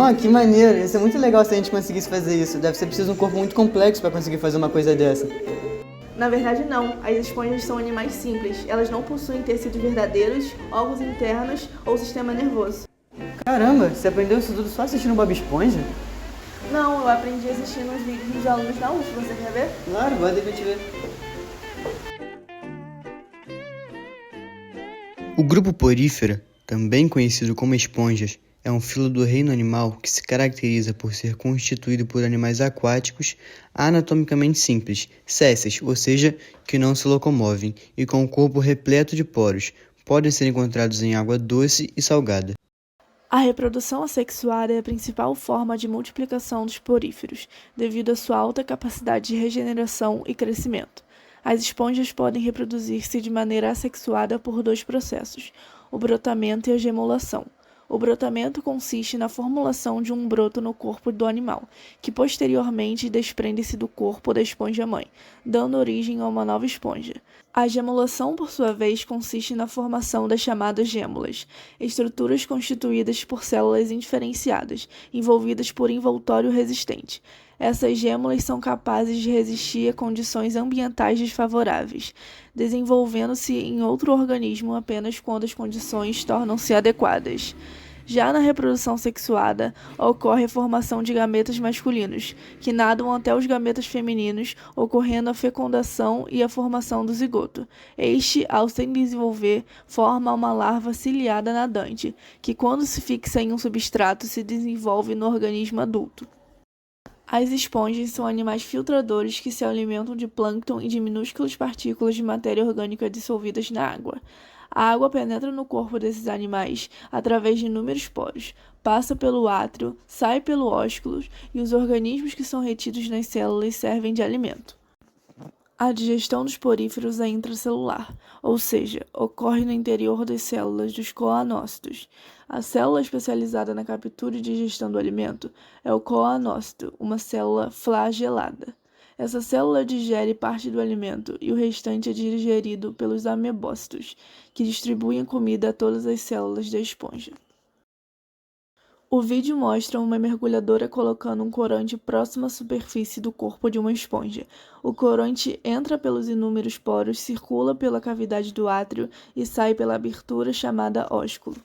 Oh, que maneiro! Ia ser muito legal se a gente conseguisse fazer isso. Deve ser preciso um corpo muito complexo para conseguir fazer uma coisa dessa. Na verdade, não. As esponjas são animais simples. Elas não possuem tecidos verdadeiros, órgãos internos ou sistema nervoso. Caramba, você aprendeu isso tudo só assistindo Bob Esponja? Não, eu aprendi assistindo os vídeos dos alunos da UF. Você quer ver? Claro, vai deixa eu te ver. O grupo porífera, também conhecido como esponjas, é um filo do reino animal que se caracteriza por ser constituído por animais aquáticos anatomicamente simples, sésseis, ou seja, que não se locomovem, e com o corpo repleto de poros. Podem ser encontrados em água doce e salgada. A reprodução assexuada é a principal forma de multiplicação dos poríferos, devido à sua alta capacidade de regeneração e crescimento. As esponjas podem reproduzir-se de maneira assexuada por dois processos, o brotamento e a gemulação. O brotamento consiste na formulação de um broto no corpo do animal, que posteriormente desprende-se do corpo da esponja-mãe, dando origem a uma nova esponja. A gemulação, por sua vez, consiste na formação das chamadas gêmulas, estruturas constituídas por células indiferenciadas, envolvidas por envoltório resistente. Essas gêmulas são capazes de resistir a condições ambientais desfavoráveis, desenvolvendo-se em outro organismo apenas quando as condições tornam-se adequadas. Já na reprodução sexuada, ocorre a formação de gametas masculinos, que nadam até os gametas femininos, ocorrendo a fecundação e a formação do zigoto. Este, ao se desenvolver, forma uma larva ciliada nadante, que quando se fixa em um substrato se desenvolve no organismo adulto. As esponjas são animais filtradores que se alimentam de plâncton e de minúsculas partículas de matéria orgânica dissolvidas na água. A água penetra no corpo desses animais através de inúmeros poros, passa pelo átrio, sai pelo ósculo e os organismos que são retidos nas células servem de alimento. A digestão dos poríferos é intracelular, ou seja, ocorre no interior das células dos coanócitos. A célula especializada na captura e digestão do alimento é o coanócito, uma célula flagelada. Essa célula digere parte do alimento e o restante é digerido pelos amebócitos, que distribuem a comida a todas as células da esponja. O vídeo mostra uma mergulhadora colocando um corante próximo à superfície do corpo de uma esponja. O corante entra pelos inúmeros poros, circula pela cavidade do átrio e sai pela abertura chamada ósculo.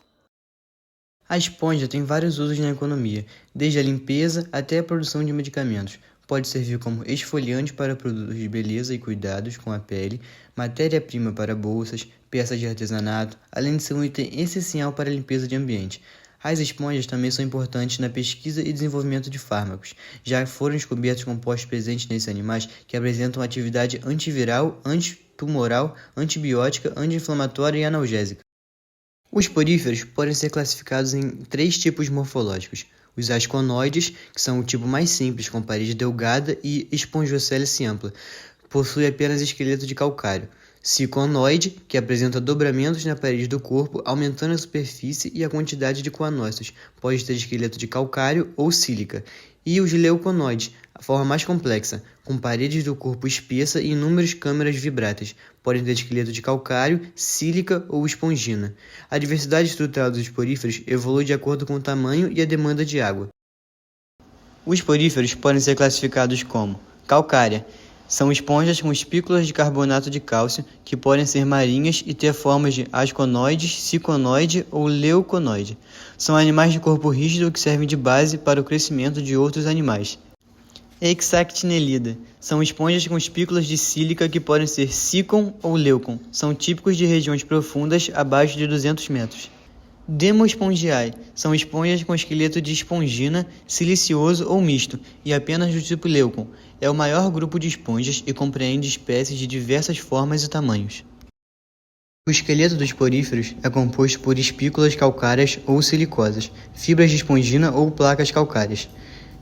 A esponja tem vários usos na economia, desde a limpeza até a produção de medicamentos. Pode servir como esfoliante para produtos de beleza e cuidados com a pele, matéria-prima para bolsas, peças de artesanato, além de ser um item essencial para a limpeza de ambiente. As esponjas também são importantes na pesquisa e desenvolvimento de fármacos. Já foram descobertos compostos presentes nesses animais que apresentam atividade antiviral, antitumoral, antibiótica, anti-inflamatória e analgésica. Os poríferos podem ser classificados em 3 tipos morfológicos. Os asconoides, que são o tipo mais simples, com parede delgada e espongiocélice ampla, possui apenas esqueleto de calcário. Ciconoide, que apresenta dobramentos na parede do corpo, aumentando a superfície e a quantidade de coanócitos, pode ter esqueleto de calcário ou sílica. E os leuconoides, a forma mais complexa, com paredes do corpo espessa e inúmeras câmeras vibráteis, podem ter esqueleto de calcário, sílica ou espongina. A diversidade estrutural dos poríferos evolui de acordo com o tamanho e a demanda de água. Os poríferos podem ser classificados como calcária. São esponjas com espículas de carbonato de cálcio que podem ser marinhas e ter formas de asconoides, ciconoide ou leuconoide. São animais de corpo rígido que servem de base para o crescimento de outros animais. Hexactinelida. São esponjas com espículas de sílica que podem ser sícon ou leucon. São típicos de regiões profundas abaixo de 200 metros. Demospongiae são esponjas com esqueleto de espongina, silicioso ou misto, e apenas do tipo leucon. É o maior grupo de esponjas e compreende espécies de diversas formas e tamanhos. O esqueleto dos poríferos é composto por espículas calcárias ou silicosas, fibras de espongina ou placas calcárias.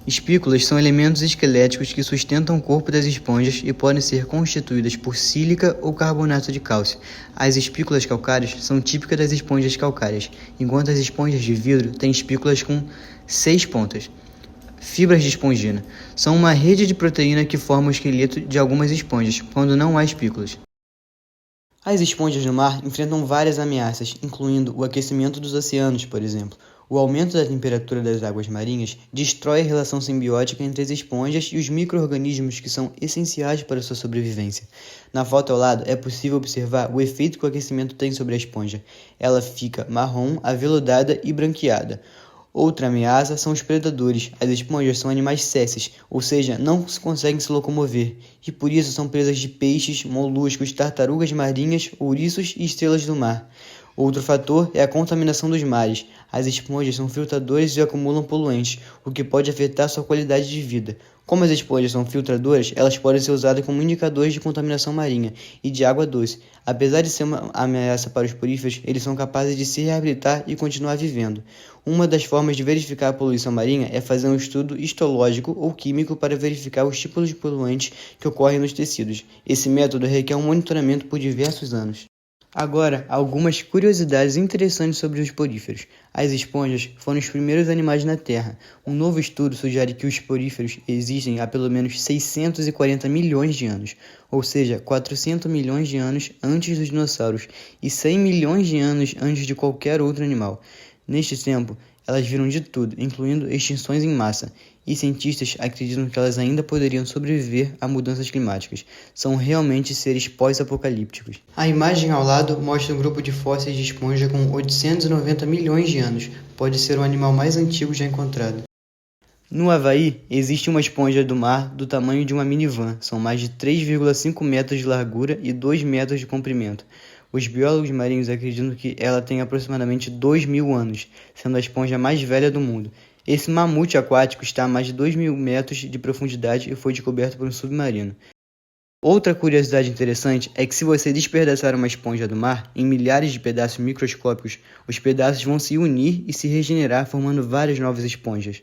Espículas são elementos esqueléticos que sustentam o corpo das esponjas e podem ser constituídas por sílica ou carbonato de cálcio. As espículas calcárias são típicas das esponjas calcárias, enquanto as esponjas de vidro têm espículas com 6 pontas. Fibras de espongina são uma rede de proteína que forma o esqueleto de algumas esponjas, quando não há espículas. As esponjas no mar enfrentam várias ameaças, incluindo o aquecimento dos oceanos, por exemplo. O aumento da temperatura das águas marinhas destrói a relação simbiótica entre as esponjas e os micro-organismos que são essenciais para sua sobrevivência. Na foto ao lado é possível observar o efeito que o aquecimento tem sobre a esponja. Ela fica marrom, aveludada e branqueada. Outra ameaça são os predadores. As esponjas são animais sésseis, ou seja, não conseguem se locomover, e por isso são presas de peixes, moluscos, tartarugas marinhas, ouriços e estrelas do mar. Outro fator é a contaminação dos mares. As esponjas são filtradores e acumulam poluentes, o que pode afetar sua qualidade de vida. Como as esponjas são filtradoras, elas podem ser usadas como indicadores de contaminação marinha e de água doce. Apesar de ser uma ameaça para os poríferos, eles são capazes de se reabilitar e continuar vivendo. Uma das formas de verificar a poluição marinha é fazer um estudo histológico ou químico para verificar os tipos de poluentes que ocorrem nos tecidos. Esse método requer um monitoramento por diversos anos. Agora, algumas curiosidades interessantes sobre os poríferos. As esponjas foram os primeiros animais na Terra. Um novo estudo sugere que os poríferos existem há pelo menos 640 milhões de anos, ou seja, 400 milhões de anos antes dos dinossauros e 100 milhões de anos antes de qualquer outro animal. Neste tempo, elas viram de tudo, incluindo extinções em massa, e cientistas acreditam que elas ainda poderiam sobreviver a mudanças climáticas. São realmente seres pós-apocalípticos. A imagem ao lado mostra um grupo de fósseis de esponja com 890 milhões de anos. Pode ser o animal mais antigo já encontrado. No Havaí, existe uma esponja do mar do tamanho de uma minivan. São mais de 3,5 metros de largura e 2 metros de comprimento. Os biólogos marinhos acreditam que ela tem aproximadamente 2.000 anos, sendo a esponja mais velha do mundo. Esse mamute aquático está a mais de 2.000 metros de profundidade e foi descoberto por um submarino. Outra curiosidade interessante é que se você despedaçar uma esponja do mar em milhares de pedaços microscópicos, os pedaços vão se unir e se regenerar formando várias novas esponjas.